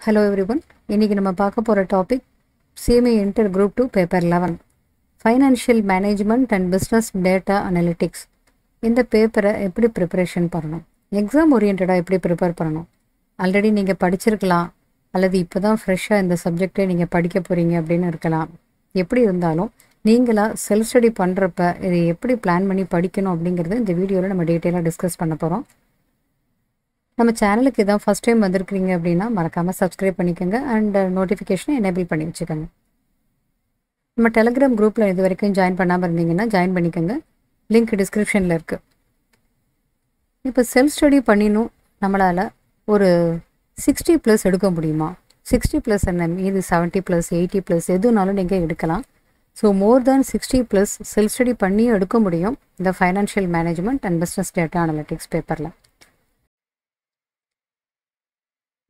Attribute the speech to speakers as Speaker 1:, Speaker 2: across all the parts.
Speaker 1: Hello everyone. இன்னைக்கு நம்ம பார்க்க போற topic CMA Inter Group 2 paper 11 Financial Management and Business Data Analytics. இந்த பேப்பரை எப்படி ப்ரிப்பரேஷன் பண்ணணும், எக்ஸாம் ஓரியன்டாக எப்படி ப்ரிப்பேர் பண்ணணும், ஆல்ரெடி நீங்கள் படிச்சிருக்கலாம் அல்லது இப்போ தான் ஃப்ரெஷ்ஷாக இந்த சப்ஜெக்டை நீங்கள் படிக்க போகிறீங்க அப்படின்னு இருக்கலாம். எப்படி இருந்தாலும் நீங்களாக செல்ஃப் ஸ்டடி பண்ணுறப்ப இதை எப்படி பிளான் பண்ணி படிக்கணும் அப்படிங்கிறது இந்த வீடியோவில் நம்ம டீட்டெயிலாக டிஸ்கஸ் பண்ண போகிறோம். நம்ம சேனலுக்கு இதான் ஃபஸ்ட் டைம் வந்திருக்கிறீங்க அப்படின்னா மறக்காமல் சப்ஸ்கிரைப் பண்ணிக்கோங்க அண்ட் நோட்டிஃபிகேஷனை எனேபிள் பண்ணி வச்சுக்கோங்க. நம்ம டெலிகிராம் குரூப்பில் இது வரைக்கும் ஜாயின் பண்ணாமல் இருந்தீங்கன்னா ஜாயின் பண்ணிக்கோங்க, லிங்க் டிஸ்கிரிப்ஷனில் இருக்குது. இப்போ செல்ஃப் ஸ்டடி பண்ணினும் நம்மளால் ஒரு 60+ எடுக்க முடியுமா? 60+ என்ன, இது 70+, 80+ எதுனாலும் நீங்கள் எடுக்கலாம். ஸோ மோர் தேன் 60+ செல்ஃப் ஸ்டடி பண்ணியும் எடுக்க முடியும் இந்த financial management and business data analytics பேப்பரில்.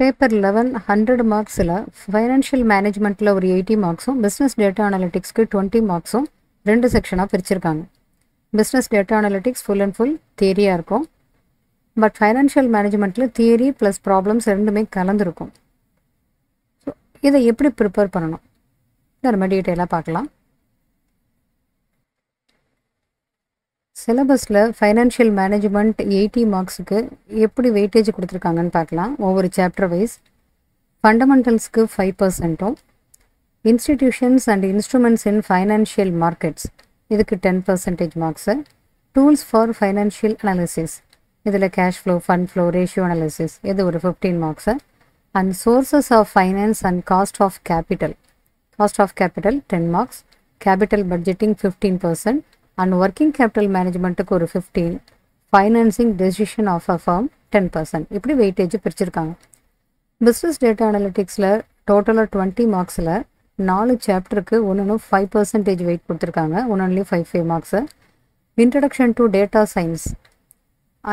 Speaker 1: பேப்பர் 11 100 மார்க்ஸில் ஃபைனான்ஷியல் மேனேஜ்மெண்ட்டில் ஒரு 80 மார்க்ஸும் பிஸ்னஸ் டேட்டா அனலிட்டிக்ஸ்க்கு 20 மார்க்ஸும் 2 செக்ஷனாக பிரிச்சிருக்காங்க. Business data analytics full and full தியரியாக இருக்கும். பட் ஃபைனான்ஷியல் மேனேஜ்மெண்ட்டில் தியரி ப்ளஸ் ப்ராப்ளம்ஸ் ரெண்டுமே கலந்துருக்கும். ஸோ இதை எப்படி ப்ரிப்பேர் பண்ணணும் இதை நம்ம டீட்டெயிலாக பார்க்கலாம். சிலபஸில் ஃபைனான்ஷியல் மேனேஜ்மெண்ட் 80 மார்க்ஸுக்கு எப்படி வெயிட்டேஜ் கொடுத்துருக்காங்கன்னு பார்க்கலாம். ஒவ்வொரு சாப்டர் வைஸ் ஃபண்டமெண்டல்ஸ்க்கு 5%, institutions and instruments in financial markets இதுக்கு 10% marks, tools for financial analysis இதில் cash flow, fund flow, ratio analysis இது ஒரு 15 marks, and sources of finance and cost of capital 10 marks, capital budgeting 15%, and working capital மேனேஜ்மெண்ட்டுக்கு ஒரு 15, financing decision of a firm 10%. இப்படி weightage பிரிச்சிருக்காங்க. Business data அனலிட்டிக்ஸில் டோட்டலாக 20 மார்க்ஸில் 4 சாப்டருக்கு ஒன்று 5% weight கொடுத்துருக்காங்க, only 5 marks. Introduction to data science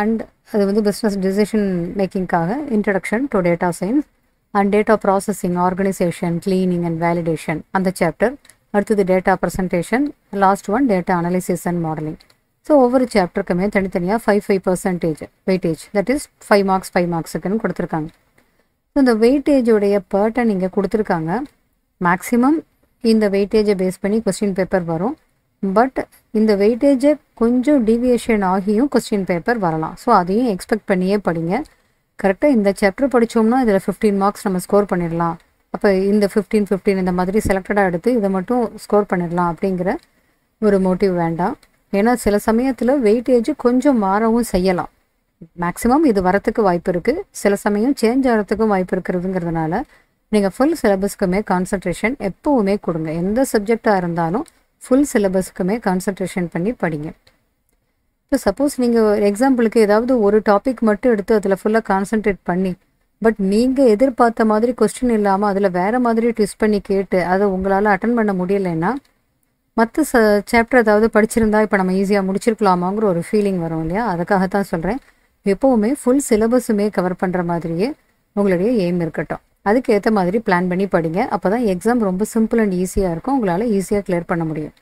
Speaker 1: and அது வந்து business decision மேக்கிங்காக introduction to data science and data processing, organisation, cleaning and validation அந்த சாப்டர். அடுத்தது data presentation, last one data analysis and modelling. So ஒவ்வொரு சாப்டருக்குமே தனித்தனியாக 5% weightage, that is 5 marks 5 மார்க்ஸுக்குன்னு கொடுத்துருக்காங்க. ஸோ இந்த வெயிட்டேஜோடைய பேட்டர்ன் இங்கே கொடுத்துருக்காங்க. மேக்ஸிமம் இந்த வெயிட்டேஜை பேஸ் பண்ணி கொஸ்டின் பேப்பர் வரும். பட் இந்த வெயிட்டேஜை கொஞ்சம் டீவியேஷன் ஆகியும் கொஸ்டின் பேப்பர் வரலாம். ஸோ அதையும் எக்ஸ்பெக்ட் பண்ணியே படிங்க. கரெக்டாக இந்த சாப்டர் படித்தோம்னா இதில் 15 மார்க்ஸ் நம்ம ஸ்கோர் பண்ணிடலாம், அப்போ இந்த 15 இந்த மாதிரி செலக்டடாக எடுத்து இதை மட்டும் ஸ்கோர் பண்ணிடலாம் அப்படிங்கிற ஒரு மோட்டிவ் வேண்டாம். ஏன்னா சில சமயத்தில் வெயிட்டேஜ் கொஞ்சம் மாறவும் செய்யலாம். மேக்ஸிமம் இது வரத்துக்கு வாய்ப்பு இருக்குது, சில சமயம் சேஞ்ச் ஆகிறதுக்கும் வாய்ப்பு இருக்கிறதுங்கிறதுனால நீங்கள் ஃபுல் சிலபஸ்க்குமே கான்சன்ட்ரேஷன் எப்போவுமே கொடுங்க. எந்த சப்ஜெக்டாக இருந்தாலும் ஃபுல் சிலபஸ்க்குமே கான்சன்ட்ரேஷன் பண்ணி படிங்க. இப்போ சப்போஸ் நீங்கள் எக்ஸாம்பிளுக்கு ஏதாவது ஒரு டாபிக் மட்டும் எடுத்து அதில் ஃபுல்லாக கான்சன்ட்ரேட் பண்ணி பட் நீங்கள் எதிர்பார்த்த மாதிரி கொஸ்டின் இல்லாமல் அதில் வேறு மாதிரி ட்விஸ்ட் பண்ணி கேட்டு அதை உங்களால் அட்டன் பண்ண முடியலைன்னா மற்ற சாப்டர் ஏதாவது படிச்சிருந்தா இப்போ நம்ம ஈஸியாக முடிச்சிருக்கலாமாங்கிற ஒரு ஃபீலிங் வரும் இல்லையா? அதுக்காகத்தான் சொல்கிறேன், எப்போவுமே ஃபுல் சிலபஸுமே கவர் பண்ணுற மாதிரியே உங்களுடைய எய்ம் இருக்கட்டும். அதுக்கு ஏற்ற மாதிரி பிளான் பண்ணி படிங்க. அப்போ தான் எக்ஸாம் ரொம்ப சிம்பிள் அண்ட் ஈஸியாக இருக்கும், உங்களால் ஈஸியாக கிளியர் பண்ண முடியும்.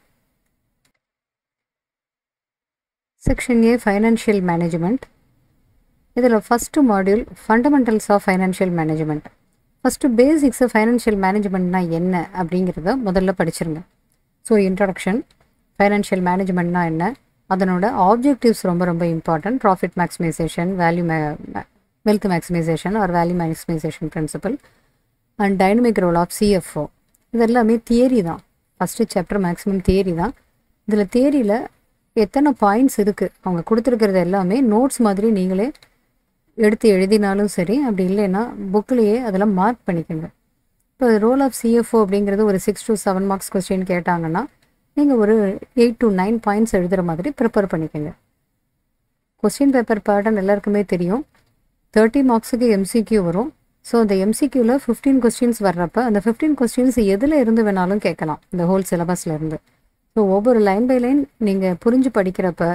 Speaker 1: Section A financial management. இதில் first module fundamentals of financial management. First basics financial மேனேஜ்மெண்ட்னா என்ன அப்படிங்கிறத முதல்ல படிச்சிருங்க. ஸோ இன்ட்ரடக்ஷன், ஃபைனான்ஷியல் மேனேஜ்மெண்ட்னா என்ன, அதனோட ஆப்ஜெக்டிவ்ஸ் ரொம்ப ரொம்ப important. Profit maximisation, wealth maximisation or value maximisation principle and dynamic role of CFO. இது எல்லாமே தியரி தான். ஃபஸ்ட்டு சாப்டர் மேக்ஸிமம் தியரி தான். இதில் தியரியில் எத்தனை பாயிண்ட்ஸ் இருக்குது அவங்க கொடுத்துருக்கிறது எல்லாமே நோட்ஸ் மாதிரி நீங்களே எடுத்து எழுதினாலும் சரி, அப்படி இல்லைன்னா புக்லேயே அதெல்லாம் மார்க் பண்ணிக்கோங்க. இப்போ ரோல் ஆஃப் CFO அப்படிங்கிறது ஒரு 6 to 7 மார்க்ஸ் கொஸ்டின் கேட்டாங்கன்னா நீங்கள் ஒரு 8 to 9 பாயிண்ட்ஸ் எழுதுகிற மாதிரி ப்ரிப்பேர் பண்ணிக்கோங்க. கொஸ்டின் பேப்பர் பேட்டர்ன் எல்லாருக்குமே தெரியும். 30 மார்க்ஸுக்கு MCQ வரும். ஸோ அந்த MCQவில் 15 கொஸ்டின்ஸ் வர்றப்ப அந்த 15 கொஸ்டின்ஸ் எதில் இருந்து வேணாலும் கேட்கலாம், இந்த ஹோல் சிலபஸ்லேருந்து. ஸோ ஒவ்வொரு லைன் பை லைன் நீங்கள் புரிஞ்சு படிக்கிறப்ப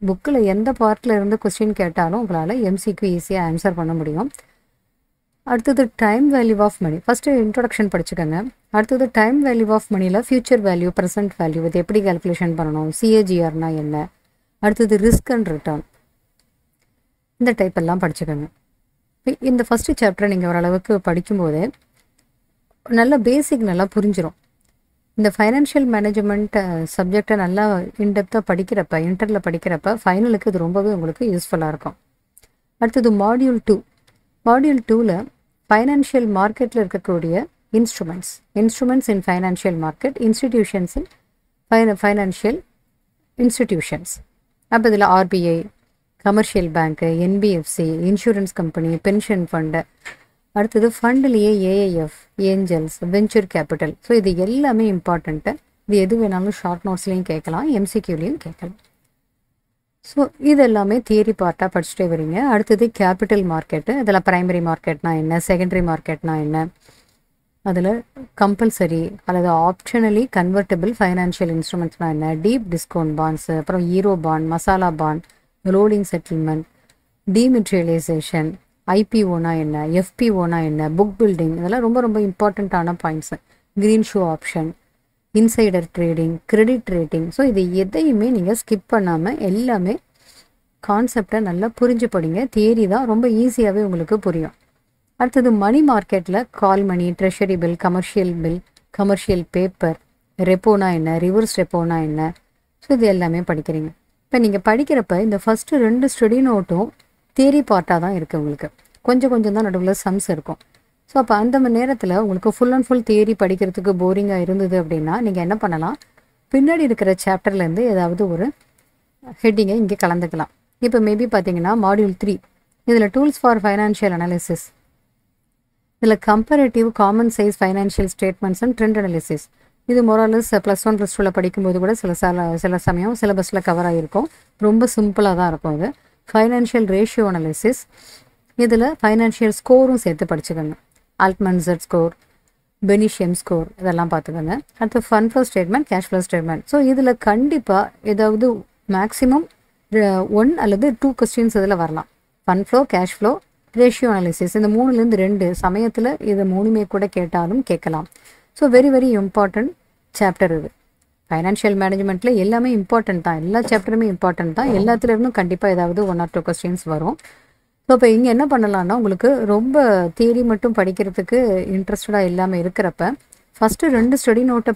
Speaker 1: புக்கில் எந்த பார்ட்டில் இருந்து கொஸ்டின் கேட்டாலும் உங்களால் MCQ ஈஸியாக ஆன்சர் பண்ண முடியும். அடுத்தது time value of money. First introduction படிச்சுக்கோங்க. அடுத்தது டைம் வேல்யூ ஆஃப் மணியில் ஃபியூச்சர் வேல்யூ, ப்ரெசன்ட் வேல்யூ இது எப்படி கால்குலேஷன் பண்ணணும், CAGRனா என்ன, அடுத்தது ரிஸ்க் அண்ட் ரிட்டர்ன், இந்த டைப் எல்லாம் படிச்சுக்கோங்க. இந்த ஃபஸ்ட்டு சாப்டரை நீங்கள் ஓரளவுக்கு படிக்கும்போதே நல்ல பேசிக் நல்லா புரிஞ்சிடும். இந்த ஃபைனான்ஷியல் மேனேஜ்மெண்ட் சப்ஜெக்டை நல்லா இன்டெப்த்தாக படிக்கிறப்ப, இன்டரில் படிக்கிறப்ப ஃபைனலுக்கு இது ரொம்பவே உங்களுக்கு யூஸ்ஃபுல்லாக இருக்கும். அடுத்தது மாடியூல் 2. மாடியூல் 2ல் ஃபைனான்ஷியல் மார்க்கெட்டில் இருக்கக்கூடிய instruments in financial market, institutions in financial institutions. அப்போ இதில் RBI, commercial bank, NBFC, insurance company, pension fund, அடுத்தது ஃபண்டுலேயே AIF, angels, venture capital. So இது எல்லாமே இம்பார்ட்டண்ட்டு. இது எது வேணாலும் ஷார்ட் நோட்ஸ்லேயும் கேட்கலாம், எம்சிக்யூலையும் கேட்கலாம். ஸோ இது எல்லாமே தியரி பார்ட்டாக படிச்சுட்டே வரீங்க. அடுத்தது கேபிட்டல் மார்க்கெட்டு. அதில் ப்ரைமரி மார்க்கெட்னா என்ன, செகண்டரி மார்க்கெட்னா என்ன, அதில் கம்பல்சரி அல்லது ஆப்ஷனலி கன்வெர்ட்டபிள் ஃபைனான்ஷியல் இன்ஸ்ட்ருமெண்ட்ஸ்னால் என்ன, டீப் டிஸ்கவுண்ட் பாண்ட்ஸு, அப்புறம் euro bond, masala bond, rolling settlement, dematerialisation, ஐபிஓனா என்ன, எஃபிஓனா என்ன, புக் பில்டிங், இதெல்லாம் ரொம்ப ரொம்ப இம்பார்ட்டண்ட்டான points. Green shoe option, insider trading, credit rating. So இது எதையுமே நீங்கள் ஸ்கிப் பண்ணாமல் எல்லாமே கான்செப்டை நல்லா புரிஞ்சு படிங்க. தியரி தான் ரொம்ப ஈஸியாகவே உங்களுக்கு புரியும். அடுத்தது மணி மார்க்கெட்டில் கால் மணி, ட்ரெஷரி பில், கமர்ஷியல் பேப்பர், ரெப்போனா என்ன, ரிவர்ஸ் ரெப்போனா என்ன. ஸோ இது எல்லாமே படிக்கிறீங்க. இப்போ நீங்கள் படிக்கிறப்ப இந்த ஃபஸ்ட்டு 2 ஸ்டடி நோட்டும் தியரி பார்ட்டாக தான் இருக்குது. உங்களுக்கு கொஞ்சம் தான் நடுவில் சம்ஸ் இருக்கும். ஸோ அப்போ அந்த நேரத்தில் உங்களுக்கு ஃபுல் அண்ட் ஃபுல் தியரி படிக்கிறதுக்கு போரிங்காக இருந்தது அப்படின்னா நீங்கள் என்ன பண்ணலாம், பின்னாடி இருக்கிற சாப்டர்லேருந்து ஏதாவது ஒரு ஹெட்டிங்கை இங்கே கலந்துக்கலாம். இப்போ மேபி பார்த்தீங்கன்னா மாடியூல் 3, இதில் டூல்ஸ் ஃபார் ஃபைனான்ஷியல் அனாலிசிஸ், இதில் comparative common size financial statements and trend analysis. இது மொராலஸ் +1 +2 படிக்கும்போது கூட சில சமயம் சிலபஸில் கவர் ஆகிருக்கும். ரொம்ப சிம்பிளாக தான் இருக்கும். இது ஃபைனான்ஷியல் ரேஷியோ அனாலிசிஸ். இதில் ஃபைனான்ஷியல் ஸ்கோரும் சேர்த்து படிச்சுக்கோங்க. ஆல்ட்மன் Z ஸ்கோர், பெனிஷியம் ஸ்கோர், இதெல்லாம் பார்த்துக்கோங்க. அடுத்து fund flow statement, cash flow statement. So இதில் கண்டிப்பாக ஏதாவது மேக்ஸிமம் 1 அல்லது 2 கொஸ்டின்ஸ் இதில் வரலாம். Fund flow, cash flow, ratio analysis, இந்த 3லேருந்து 2 சமயத்தில் இது 3மே கூட கேட்டாலும் கேட்கலாம். So very very important chapter இது. ஃபைனான்ஷியல் மேனேஜ்மெண்ட்டில் எல்லாமே இம்பார்ட்டன்ட் தான், எல்லா சாப்டருமே இம்பார்ட்டன்ட் தான். எல்லாத்துலேருந்தும் கண்டிப்பாக ஏதாவது 1 or 2 கொஸ்டின்ஸ் வரும். ஸோ இப்போ இங்கே என்ன பண்ணலான்னா, உங்களுக்கு ரொம்ப தியரி மட்டும் படிக்கிறதுக்கு இன்ட்ரெஸ்டடாக இல்லாமல் இருக்கிறப்ப ஃபஸ்ட்டு 2 ஸ்டடி நோட்டை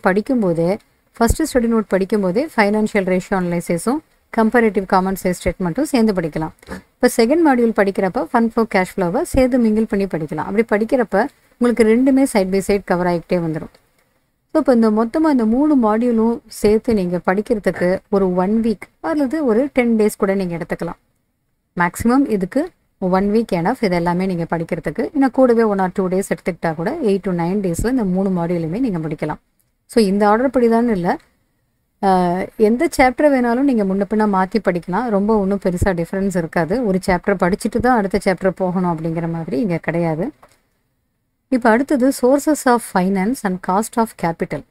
Speaker 1: படிக்கும்போதே ஃபைனான்ஷியல் ரேஷியோ அனலைசிஸும் கம்பேரேட்டிவ் காமன் சைஸ் ஸ்டேட்மெண்ட்டும் சேர்ந்து படிக்கலாம். இப்போ செகண்ட் மாடியூல் படிக்கிறப்ப ஃபண்ட் ஃப்ளோ, கேஷ் ஃப்ளோவை சேர்த்து மிங்கிள் பண்ணி படிக்கலாம். அப்படி படிக்கிறப்ப உங்களுக்கு 2மே சைட் பை சைட் கவர் ஆகிக்கிட்டே வந்துடும். ஸோ இப்போ இந்த மொத்தமாக இந்த 3 மாடியூலும் சேர்த்து நீங்கள் படிக்கிறதுக்கு ஒரு 1 வீக் அல்லது ஒரு 10 days கூட நீங்கள் எடுத்துக்கலாம். மேக்ஸிமம் இதுக்கு 1 வீக் எனஃப். இது எல்லாமே நீங்கள் படிக்கிறதுக்கு. இன்னும் கூடவே 1 or 2 days எடுத்துக்கிட்டால் கூட 8 to 9 days இந்த 3 மாடியூலுமே நீங்கள் படிக்கலாம். ஸோ இந்த ஆர்டர் படி தான் இல்லை, எந்த சாப்டர் வேணாலும் நீங்கள் முன்ன பின்னா மாற்றி படிக்கலாம். ரொம்ப ஒன்றும் பெருசாக டிஃப்ரென்ஸ் இருக்காது. ஒரு சாப்டர் படிச்சுட்டு தான் அடுத்த சாப்டர் போகணும் அப்படிங்கிற மாதிரி இங்கே கிடையாது. இப்போ அடுத்தது sources of finance and cost of capital.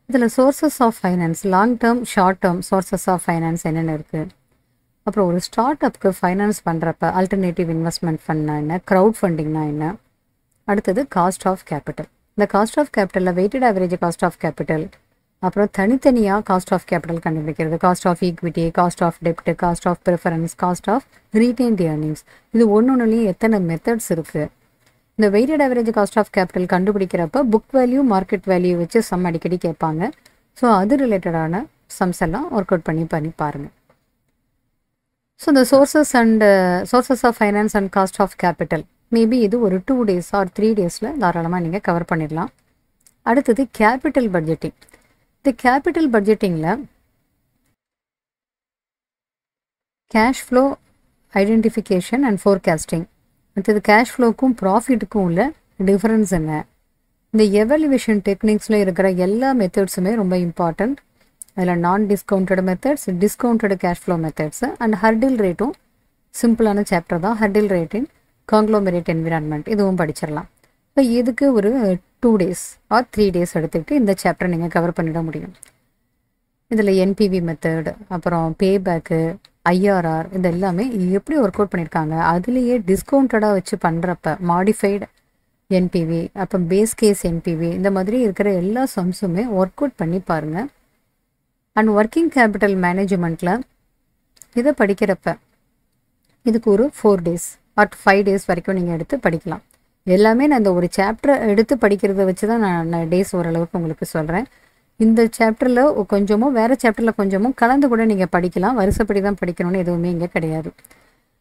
Speaker 1: இதில் sources of finance, long term, short term sources of finance என்னென்ன இருக்குது. அப்புறம் ஒரு ஸ்டார்ட் அப்க்கு ஃபைனான்ஸ் பண்ணுறப்ப ஆல்டர்னேட்டிவ் இன்வெஸ்ட்மெண்ட் ஃபண்ட்னா என்ன, க்ரௌட் ஃபண்டிங்னா என்ன. அடுத்தது காஸ்ட் ஆஃப் கேபிட்டல். இந்த காஸ்ட் ஆஃப் கேபிட்டலில் weighted average cost of capital, அப்புறம் தனித்தனியாக காஸ்ட் ஆஃப் கேபிட்டல் கண்டுபிடிக்கிறது, cost of equity, cost of டெப்ட், cost of preference, cost of retained earnings. இது ஒன்றுலையும் எத்தனை மெத்தட்ஸ் இருக்குது. இந்த weighted average cost of capital கண்டுபிடிக்கிறப்ப புக் வேல்யூ, மார்க்கெட் வேல்யூ வச்சு சம் அடிக்கடி கேட்பாங்க. ஸோ அது ரிலேட்டடான சம்ஸ் எல்லாம் ஒர்க் அவுட் பண்ணி பாருங்கள். ஸோ இந்த sources of finance and cost of capital maybe இது ஒரு 2 days or 3 daysல தாராளமாக நீங்கள் கவர் பண்ணிடலாம். அடுத்தது கேபிட்டல் பட்ஜெட்டிங். இந்த கேபிட்டல் பட்ஜெட்டிங்கில் cash flow identification and forecasting, அடுத்தது கேஷ் ஃப்ளோக்கும் ப்ராஃபிட்டுக்கும் உள்ள டிஃப்ரென்ஸ் என்ன, இந்த எவல்யூவேஷன் டெக்னிக்ஸில் இருக்கிற எல்லா மெத்தட்ஸுமே ரொம்ப இம்பார்ட்டண்ட். அதில் நான் discounted methods, discounted cash flow methods and hurdle ரேட்டும் சிம்பிளான சாப்டர் தான். ஹர்டில் ரேட்டின் காங்க்ளோமெரேட் என்விரான்மெண்ட் இதுவும் படிச்சிடலாம். இப்போ இதுக்கு ஒரு 2 days or 3 days எடுத்துக்கிட்டு இந்த சாப்டர் நீங்கள் கவர் பண்ணிட முடியும். இதில் என்பிவி மெத்தட், அப்புறம் பேபேக்கு, ஐஆர்ஆர், இது எல்லாமே எப்படி ஒர்க் அவுட் பண்ணியிருக்காங்க. அதுலேயே டிஸ்கவுண்டடாக வச்சு பண்ணுறப்ப மாடிஃபைடு என்பிவி, அப்போ பேஸ் கேஸ் என்பிவி, இந்த மாதிரி இருக்கிற எல்லா சம்ஸுமே ஒர்க் அவுட் பண்ணி பாருங்கள். அண்ட் ஒர்க்கிங் கேபிட்டல் மேனேஜ்மெண்ட்டில் இதை படிக்கிறப்ப இதுக்கு ஒரு 4 days or 5 days வரைக்கும் நீங்கள் எடுத்து படிக்கலாம். எல்லாமே நான் இந்த ஒரு சாப்டரை எடுத்து படிக்கிறத வச்சு தான் நான் டேஸ் ஓரளவுக்கு உங்களுக்கு சொல்கிறேன். இந்த சாப்டரில் கொஞ்சமும் வேறு சாப்டரில் கொஞ்சமும் கலந்து கூட நீங்கள் படிக்கலாம். வருஷப்படி தான் படிக்கணும்னு எதுவுமே இங்கே கிடையாது.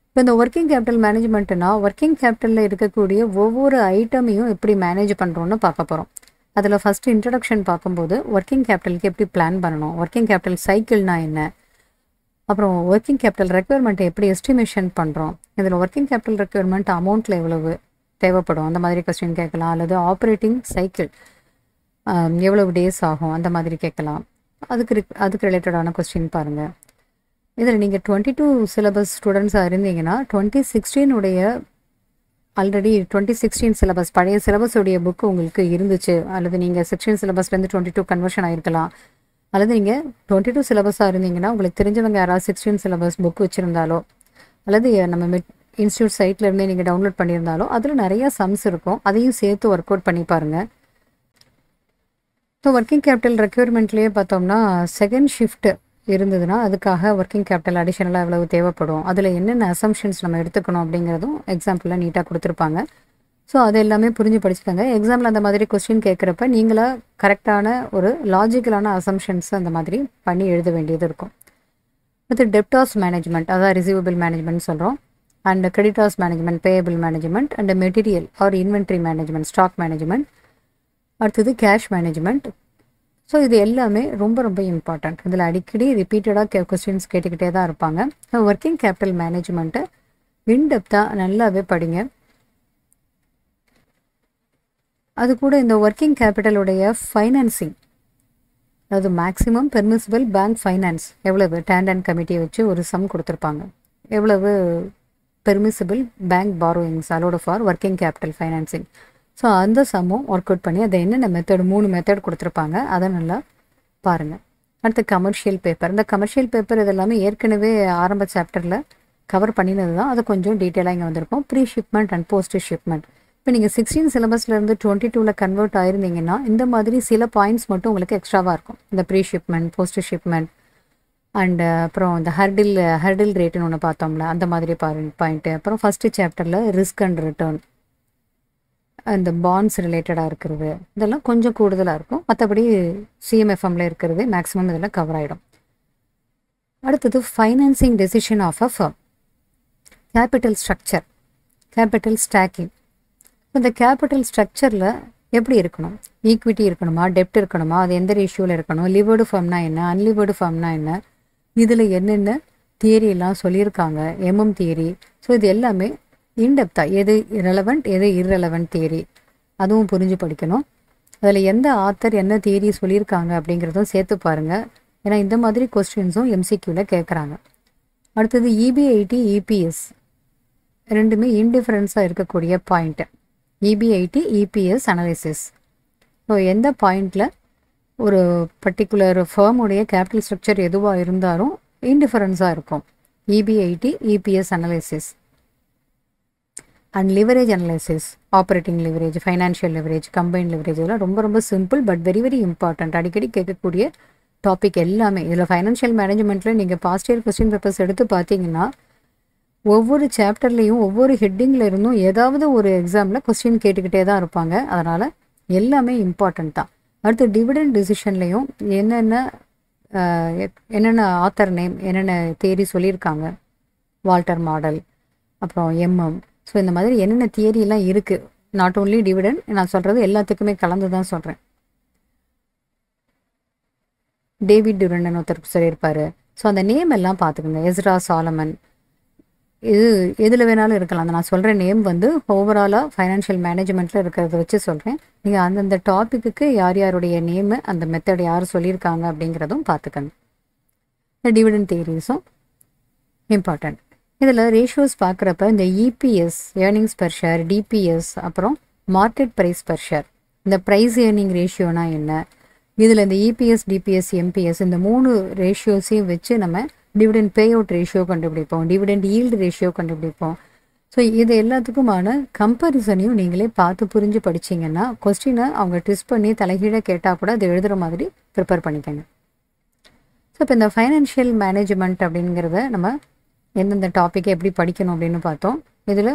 Speaker 1: இப்போ இந்த ஒர்க்கிங் கேபிட்டல் மேனேஜ்மெண்ட்டுனா ஒர்க்கிங் கேபிட்டலில் இருக்கக்கூடிய ஒவ்வொரு ஐட்டமையும் எப்படி மேனேஜ் பண்ணுறோன்னு பார்க்க போகிறோம். அதில் ஃபஸ்ட்டு இன்ட்ரடக்ஷன் பார்க்கும்போது ஒர்க்கிங் கேபிட்டலுக்கு எப்படி பிளான் பண்ணணும், ஒர்க்கிங் கேபிட்டல் சைக்கிள்னா என்ன, அப்புறம் ஒர்க்கிங் கேபிட்டல் ரெக்குயர்மெண்ட்டை எப்படி எஸ்டிமேஷன் பண்ணுறோம், இதில் ஒர்க்கிங் கேபிட்டல் ரெக்குயர்மெண்ட் அமௌண்ட்டில் எவ்வளவு தேவைப்படும் அந்த மாதிரி கொஸ்டின் கேட்கலாம். அல்லது ஆப்ரேட்டிங் சைக்கிள் எவ்வளவு டேஸ் ஆகும் அந்த மாதிரி கேட்கலாம். அதுக்கு ரிலேட்டடான கொஸ்டின் பாருங்கள். இதில் நீங்கள் 22 சிலபஸ் ஸ்டூடெண்ட்ஸாக இருந்தீங்கன்னா 2016 ஆல்ரெடி 2016 சிலபஸ் பழைய சிலபஸுடைய புக்கு உங்களுக்கு இருந்துச்சு, அல்லது நீங்கள் 16 சிலபஸ்லேருந்து 22 கன்வர்ஷன் ஆகிருக்கலாம். அல்லது நீங்கள் 22 சிலபஸாக இருந்தீங்கன்னா உங்களுக்கு தெரிஞ்சவங்க யாராவது 16 சிலபஸ் புக் வச்சுருந்தாலோ, அல்லது நம்ம இன்ஸ்டியூட் சைட்லேருந்தே நீங்கள் டவுன்லோட் பண்ணியிருந்தாலோ அதில் நிறையா சம்ஸ் இருக்கும், அதையும் சேர்த்து ஒர்க் அவுட் பண்ணி பாருங்கள். ஸோ ஒர்க்கிங் கேபிட்டல் ரெக்யூர்மெண்ட்லேயே பார்த்தோம்னா செகண்ட் ஷிஃப்ட் இருந்ததுன்னா அதுக்காக ஒர்க்கிங் கேபிட்டல் அடிஷனலாக எவ்வளவு தேவைப்படும், அதில் என்னென்ன அசம்ஷன்ஸ் நம்ம எடுத்துக்கணும் அப்படிங்கிறதும் எக்ஸாம்பிளில் நீட்டாக கொடுத்துருப்பாங்க. ஸோ அது எல்லாமே புரிஞ்சு படிச்சுக்கோங்க. எக்ஸாமில் அந்த மாதிரி கொஸ்டின் கேட்குறப்ப நீங்களாக கரெக்டான ஒரு லாஜிக்கலான அசம்ஷன்ஸ் அந்த மாதிரி பண்ணி எழுத வேண்டியது இருக்கும். அடுத்து டெப்டார்ஸ் மேனேஜ்மெண்ட், அதான் ரிசீவபிள் மேனேஜ்மெண்ட் சொல்கிறோம். And creditors management, payable management, and material or inventory management, stock management. அடுத்தது கேஷ் மேனேஜ்மெண்ட். ஸோ இது எல்லாமே ரொம்ப ரொம்ப இம்பார்ட்டண்ட். இதில் அடிக்கடி ரிப்பீட்டடாக கொஸ்டின்ஸ் கேட்டுக்கிட்டே தான் இருப்பாங்க. ஒர்க்கிங் கேபிட்டல் மேனேஜ்மெண்ட்டை இன்டெப்த்தாக நல்லாவே படிங்க. அது கூட இந்த ஒர்க்கிங் கேபிட்டலுடைய ஃபைனான்சிங், அதாவது மேக்ஸிமம் பெர்மிசிபிள் பேங்க் ஃபைனான்ஸ் எவ்வளவு, டேண்டன் கமிட்டியை வச்சு ஒரு சம் கொடுத்துருப்பாங்க, எவ்வளவு permissible bank borrowings allowed for working capital financing. So அந்த சம்மும் ஒர்க் அவுட் பண்ணி அதை என்னென்ன மெத்தட் 3 மெத்தட் கொடுத்துருப்பாங்க அதை நல்லா பாருங்கள். அடுத்து கமர்ஷியல் பேப்பர். இந்த கமர்ஷியல் பேப்பர் இதெல்லாமே ஏற்கனவே ஆரம்ப சாப்டரில் கவர் பண்ணினது தான், அது கொஞ்சம் டீட்டெயிலாக இங்கே வந்திருக்கும். Pre shipment and post shipment. இப்போ நீங்கள் 16 சிலபஸ்லேருந்து 22 கன்வெர்ட் ஆயிருந்தீங்கன்னா இந்த மாதிரி சில பாயிண்ட்ஸ் மட்டும் உங்களுக்கு எக்ஸ்ட்ராவாக இருக்கும். இந்த pre shipment, post shipment and அப்புறம் இந்த ஹர்டில் ரேட்டுன்னு ஒன்று பார்த்தோம்ல அந்த மாதிரி பாயிண்ட்டு. அப்புறம் ஃபஸ்ட்டு சாப்டரில் ரிஸ்க் அண்ட் ரிட்டர்ன், அந்த பாண்ட்ஸ் ரிலேட்டடாக இருக்கிறது, இதெல்லாம் கொஞ்சம் கூடுதலாக இருக்கும். மற்றபடி சிஎம்எஃப்எம்ல இருக்கிறது மேக்ஸிமம் இதெல்லாம் கவர் ஆகிடும். அடுத்தது financing decision of a firm, capital structure, capital stacking. இந்த கேபிட்டல் ஸ்ட்ரக்சரில் எப்படி இருக்கணும், ஈக்விட்டி இருக்கணுமா, டெப்ட் இருக்கணுமா, அது எந்த ரேஷியோவில் இருக்கணும், லிவர்டு ஃபார்ம்னா என்ன, அன்லிவர்டு ஃபார்ம்னா என்ன, இதில் என்னென்ன தியரியெல்லாம் சொல்லியிருக்காங்க, எம்எம் தியரி. ஸோ இது எல்லாமே இன்டெப்த்தாக எது ரெலவெண்ட் எது இர்ரெலவெண்ட் தியரி அதுவும் புரிஞ்சு படிக்கணும். அதில் எந்த ஆத்தர் என்ன தியரி சொல்லியிருக்காங்க அப்படிங்கிறதும் சேர்த்து பாருங்கள். ஏன்னா இந்த மாதிரி கொஸ்டின்ஸும் எம்சிக்யூவில் கேட்குறாங்க. அடுத்தது இபிஐடி இபிஎஸ் ரெண்டுமே இன்டிஃபரன்ஸாக இருக்கக்கூடிய point. EPIT EPS analysis. So எந்த பாயிண்டில் ஒரு பர்டிகுலர் ஃபர்முடைய கேபிட்டல் ஸ்ட்ரக்சர் எதுவாக இருந்தாலும் இன்டிஃபரன்ஸாக இருக்கும். EPIT EPS analysis and leverage analysis, operating leverage, financial leverage, combine leverage, இதெல்லாம் ரொம்ப ரொம்ப simple but very very important. அடிக்கடி கேட்கக்கூடிய டாபிக் எல்லாமே. இதில் ஃபைனான்ஷியல் மேனேஜ்மெண்ட்டில் நீங்கள் பாஸ்ட் இயர் கொஸ்டின் பேப்பர்ஸ் எடுத்து பார்த்தீங்கன்னா ஒவ்வொரு சாப்டர்லேயும் ஒவ்வொரு ஹெட்டிங்கில் இருந்தும் ஏதாவது ஒரு எக்ஸாமில் கொஸ்டின் கேட்டுக்கிட்டே தான் இருப்பாங்க. அதனால் எல்லாமே இம்பார்ட்டண்ட் தான். அடுத்து டிவிடெண்ட் டிசிஷன்லேயும் என்னென்ன ஆத்தர் நேம், என்னென்ன தியரி சொல்லியிருக்காங்க, வால்டர் மாடல், அப்புறம் எம்எம். ஸோ இந்த மாதிரி என்னென்ன தியரியெல்லாம் இருக்குது. நாட் ஓன்லி டிவிடெண்ட், நான் சொல்கிறது எல்லாத்துக்குமே கலந்து தான் சொல்கிறேன். டேவிட் டியூரண்டன் ஒருத்தர் சொல்லியிருப்பார். ஸோ அந்த நேம் எல்லாம் பார்த்துக்கோங்க. எஸ்ரா சாலமன், இது எதில் வேணாலும் இருக்கலாம். அந்த நான் சொல்கிற நேம் வந்து ஓவராலாக ஃபைனான்ஷியல் மேனேஜ்மெண்ட்டில் இருக்கிறத வச்சு சொல்கிறேன். நீங்கள் அந்தந்த டாப்பிக்கு யார் யாருடைய நேமு, அந்த மெத்தட் யார் சொல்லியிருக்காங்க அப்படிங்கிறதும் பார்த்துக்கங்க. இந்த டிவிடெண்ட் தியரிஸும் இம்பார்ட்டண்ட். இதில் ரேஷியோஸ் பார்க்குறப்ப இந்த EPS, earnings per share, DPS, அப்புறம் மார்க்கெட் ப்ரைஸ் பெர் ஷேர், இந்த ப்ரைஸ் ஏர்னிங் ரேஷியோனா என்ன, இதில் இந்த இபிஎஸ், டிபிஎஸ், எம்பிஎஸ் இந்த 3 ரேஷியோஸையும் வச்சு நம்ம டிவிடெண்ட் பே அவுட் ரேஷியோ கண்டுபிடிப்போம், டிவிடெண்ட் ஈல்டு ரேஷியோ கண்டுபிடிப்போம். ஸோ இது எல்லாத்துக்குமான கம்பேரிசனையும் நீங்களே பார்த்து புரிஞ்சு படிச்சிங்கன்னா கொஸ்டினை அவங்க ட்விஸ்ட் பண்ணி தலைகீழ கேட்டால் கூட அதை எழுதுகிற மாதிரி ப்ரிப்பேர் பண்ணிக்கோங்க. ஸோ இப்போ இந்த ஃபைனான்ஷியல் மேனேஜ்மெண்ட் அப்படிங்கிறத நம்ம எந்தெந்த டாப்பிக்கை எப்படி படிக்கணும் அப்படின்னு பார்த்தோம். இதில்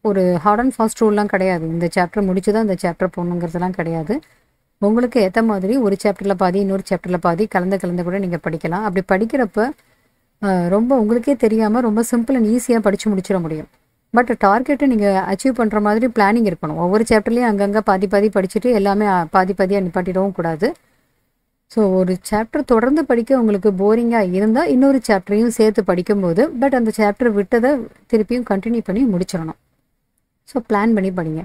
Speaker 1: ஒரு ஹார்ட் அண்ட் ஃபாஸ்ட் ரூல்லாம் கிடையாது. இந்த சாப்டர் முடிச்சு தான் இந்த சாப்டர் போகணுங்கிறதுலாம் கிடையாது. உங்களுக்கு ஏற்ற மாதிரி ஒரு சாப்டரில் பாதி இன்னொரு சாப்டரில் பாதி கலந்து கூட நீங்கள் படிக்கலாம். அப்படி படிக்கிறப்ப ரொம்ப உங்களுக்கே தெரியாமல் ரொம்ப சிம்பிள் அண்ட் ஈஸியாக படித்து முடிச்சிட முடியும். பட் டார்கெட்டை நீங்கள் அச்சீவ் பண்ணுற மாதிரி பிளானிங் இருக்கணும். ஒவ்வொரு சாப்டர்லேயும் அங்கங்கே பாதி படிச்சுட்டு எல்லாமே பாதியாக நிப்பாட்டிடவும் கூடாது. ஸோ ஒரு சாப்டர் தொடர்ந்து படிக்க உங்களுக்கு போரிங்காக இருந்தால் இன்னொரு சாப்டரையும் சேர்த்து படிக்கும்போது பட் அந்த சாப்டர் விட்டதை திருப்பியும் கண்டினியூ பண்ணி முடிச்சிடணும். ஸோ பிளான் பண்ணி படிங்க.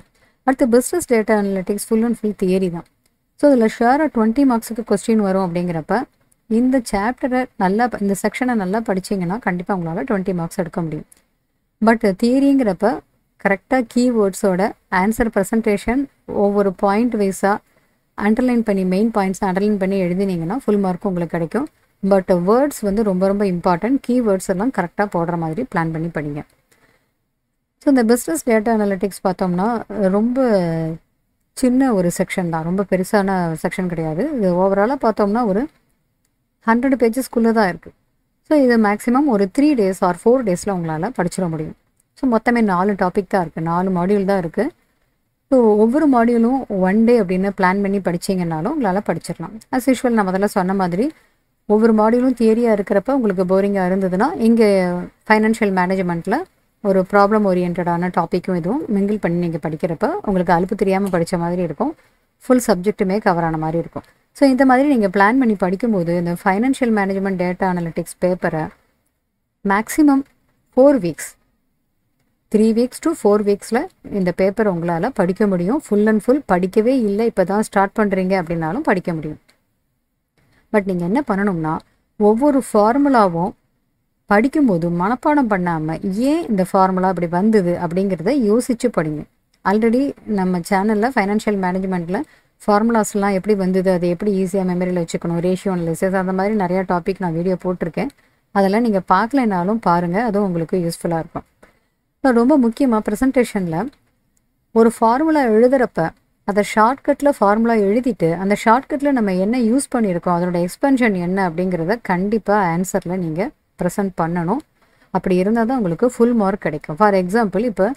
Speaker 1: அடுத்து business data analytics full and full theory தான். ஸோ இதில் ஷுவராக 20 மார்க்ஸுக்கு கொஸ்டின் வரும். அப்படிங்கிறப்ப இந்த சாப்டரை இந்த செக்ஷனை நல்லா படிச்சிங்கன்னா கண்டிப்பாக உங்களால் 20 மார்க்ஸ் எடுக்க முடியும். பட் தியரிங்கிறப்ப கரெக்டாக கீவேர்ட்ஸோட ஆன்சர் ப்ரெசன்டேஷன் ஒவ்வொரு பாயிண்ட் வைஸாக அண்டர்லைன் பண்ணி மெயின் பாயிண்ட்ஸ் அண்டர்லைன் பண்ணி எழுதினீங்கன்னா ஃபுல் மார்க் உங்களுக்கு கிடைக்கும். பட் வேர்ட்ஸ் வந்து ரொம்ப இம்பார்ட்டன்ட். கீவேர்ட்ஸ் எல்லாம் கரெக்டாக போடுற மாதிரி பிளான் பண்ணி படிங்க. ஸோ இந்த பிஸ்னஸ் டேட்டா அனலிட்டிக்ஸ் பார்த்தோம்னா ரொம்ப சின்ன ஒரு செக்ஷன் தான், ரொம்ப பெருசான செக்ஷன் கிடையாது. இது ஓவராலாக பார்த்தோம்னா ஒரு 100 பேஜஸ்க்குள்ளே தான் இருக்குது. ஸோ இது மேக்ஸிமம் ஒரு 3 days ஆர் 4 days உங்களால் படிச்சிட முடியும். ஸோ மொத்தமே 4 டாபிக் தான் இருக்குது, 4 மாடியூல் தான் இருக்குது. ஸோ ஒவ்வொரு மாடியூலும் 1 day அப்படின்னு பிளான் பண்ணி படிச்சிங்கன்னாலும் உங்களால் படிச்சிடலாம். அஸ் யூஷுவல் நான் முதல்ல சொன்ன மாதிரி ஒவ்வொரு மாடியூலும் தியரியாக இருக்கிறப்ப உங்களுக்கு போரிங்காக இருந்ததுன்னா இங்கே ஃபைனான்ஷியல் மேனேஜ்மெண்ட்டில் ஒரு ப்ராப்ளம் ஓரியன்டான டாப்பிக்கும் இதுவும் மிங்கிள் பண்ணி நீங்கள் படிக்கிறப்ப உங்களுக்கு அலுப்பு தெரியாமல் படித்த மாதிரி இருக்கும். ஃபுல் சப்ஜெக்ட்டுமே கவர் ஆன மாதிரி இருக்கும். ஸோ இந்த மாதிரி நீங்கள் பிளான் பண்ணி படிக்கும்போது இந்த ஃபைனான்ஷியல் மேனேஜ்மெண்ட் டேட்டா அனலிட்டிக்ஸ் பேப்பரை maximum 4 weeks 3 weeks to 4 weeks இந்த பேப்பர் உங்களால் படிக்க முடியும். ஃபுல் அண்ட் ஃபுல் படிக்கவே இல்லை இப்போ தான் ஸ்டார்ட் பண்ணுறீங்க அப்படின்னாலும் படிக்க முடியும். பட் நீங்கள் என்ன பண்ணணும்னா ஒவ்வொரு ஃபார்முலாவும் படிக்கும்போது மனப்பாடம் பண்ணாமல் ஏன் இந்த ஃபார்முலா அப்படி வந்தது அப்படிங்கிறத யோசித்து படிங்க. ஆல்ரெடி நம்ம சேனலில் ஃபைனான்ஷியல் மேனேஜ்மெண்ட்டில் ஃபார்முலாஸ்லாம் எப்படி வந்தது, அதை எப்படி ஈஸியாக மெமரியில் வச்சுக்கணும், ரேஷியோ அனாலிசிஸ் அந்த மாதிரி நிறையா டாபிக் நான் வீடியோ போட்டிருக்கேன். அதெல்லாம் நீங்கள் பார்க்கலைனாலும் பாருங்கள், அதுவும் உங்களுக்கு யூஸ்ஃபுல்லாக இருக்கும். இப்போ ரொம்ப முக்கியமாக ப்ரெசன்டேஷனில் ஒரு ஃபார்முலா எழுதுகிறப்ப அதை ஷார்ட்கட்டில் ஃபார்முலா எழுதிட்டு அந்த ஷார்ட்கட்டில் நம்ம என்ன யூஸ் பண்ணியிருக்கோம் அதனோட எக்ஸ்பென்ஷன் என்ன அப்படிங்கிறத கண்டிப்பாக ஆன்சரில் நீங்கள் ப்ரெசென்ட் பண்ணணும். அப்படி இருந்தால் தான் உங்களுக்கு ஃபுல் மார்க் கிடைக்கும். ஃபார் எக்ஸாம்பிள் இப்போ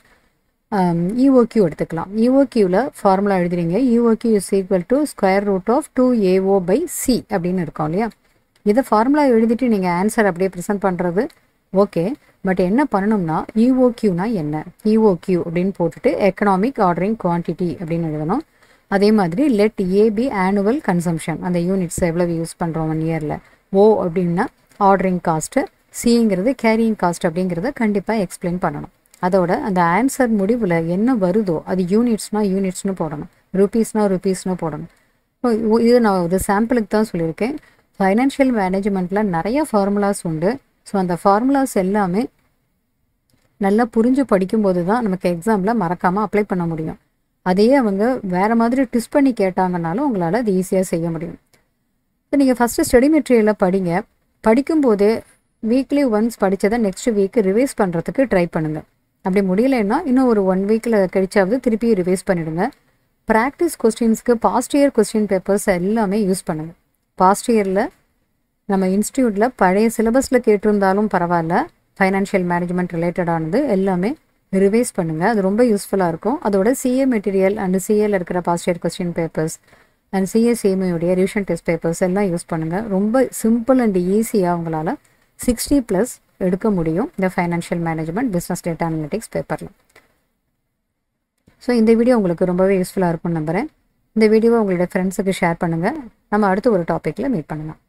Speaker 1: இஓக்யூ எடுத்துக்கலாம். இஓக்யூவில் ஃபார்முலா எழுதுறீங்க. EOQ is equal to √2 2AO/C அப்படின்னு இருக்கும் இல்லையா. இதை ஃபார்முலா எழுதிட்டு நீங்கள் ஆன்சர் அப்படியே ப்ரெசென்ட் பண்ணுறது ஓகே. பட் என்ன பண்ணணும்னா இஓக்யூனா என்ன, இஓக்யூ அப்படின்னு போட்டுட்டு எக்கனாமிக் ஆர்டரிங் குவான்டிட்டி அப்படின்னு எழுதணும். அதே மாதிரி லெட் ஏபி ஆனுவல் கன்சம்ஷன், அந்த யூனிட்ஸ் எவ்வளவு யூஸ் பண்ணுறோம் 1 yearல. ஓ அப்படின்னா ஆர்டரிங் காஸ்ட்டு, சிங்கிறது கேரியிங் காஸ்ட் அப்படிங்கிறத கண்டிப்பாக எக்ஸ்பிளைன் பண்ணணும். அதோட அந்த ஆன்சர் முடிவில் என்ன வருதோ அது யூனிட்ஸ்னு போடணும், ருபீஸ்னு போடணும். இது நான் ஒரு சாம்பிளுக்கு தான் சொல்லியிருக்கேன். ஃபைனான்ஷியல் மேனேஜ்மெண்ட்டில் நிறைய ஃபார்முலாஸ் உண்டு. ஸோ அந்த ஃபார்முலாஸ் எல்லாமே நல்லா புரிஞ்சு படிக்கும்போது தான் நமக்கு எக்ஸாமில் மறக்காமல் அப்ளை பண்ண முடியும். அதையே அவங்க வேறு மாதிரி ட்விஸ்ட் பண்ணி கேட்டாங்கனாலும் உங்களால் அது ஈஸியாக செய்ய முடியும். ஸோ நீங்கள் ஃபஸ்ட்டு ஸ்டடி மெட்டீரியலை படிங்க. படிக்கும்போதே வீக்லி ஒன்ஸ் படித்ததை நெக்ஸ்ட் வீக் ரிவைஸ் பண்ணுறதுக்கு ட்ரை பண்ணுங்கள். அப்படி முடியலைன்னா இன்னும் ஒரு 1 weekல கழிச்சாவது திருப்பி ரிவைஸ் பண்ணிவிடுங்க. ப்ராக்டிஸ் கொஸ்டின்ஸ்க்கு பாஸ்ட் இயர் கொஸ்டின் பேப்பர்ஸ் எல்லாமே யூஸ் பண்ணுங்கள். பாஸ்ட் இயரில் நம்ம இன்ஸ்டியூட்டில் பழைய சிலபஸில் கேட்டிருந்தாலும் பரவாயில்ல, ஃபைனான்ஷியல் மேனேஜ்மெண்ட் ரிலேட்டடானது எல்லாமே ரிவைஸ் பண்ணுங்கள். அது ரொம்ப யூஸ்ஃபுல்லாக இருக்கும். அதோட சிஏ மெட்டீரியல் அண்ட் சிஏல இருக்கிற past year question papers and சிஏசிஎம்ஐயோடைய ரிவிஷன் டெஸ்ட் பேப்பர்ஸ் எல்லாம் யூஸ் பண்ணுங்கள். ரொம்ப சிம்பிள் அண்ட் ஈஸியாக உங்களால் 60+ எடுக்க முடியும் இந்த financial management business data analytics பேப்பரில். ஸோ இந்த வீடியோ உங்களுக்கு ரொம்பவே யூஸ்ஃபுல்லாக இருக்கும்னு நம்புகிறேன். இந்த வீடியோவை உங்களோட ஃப்ரெண்ட்ஸுக்கு ஷேர் பண்ணுங்கள். நம்ம அடுத்த ஒரு டாப்பிக்கில் மீட் பண்ணலாம்.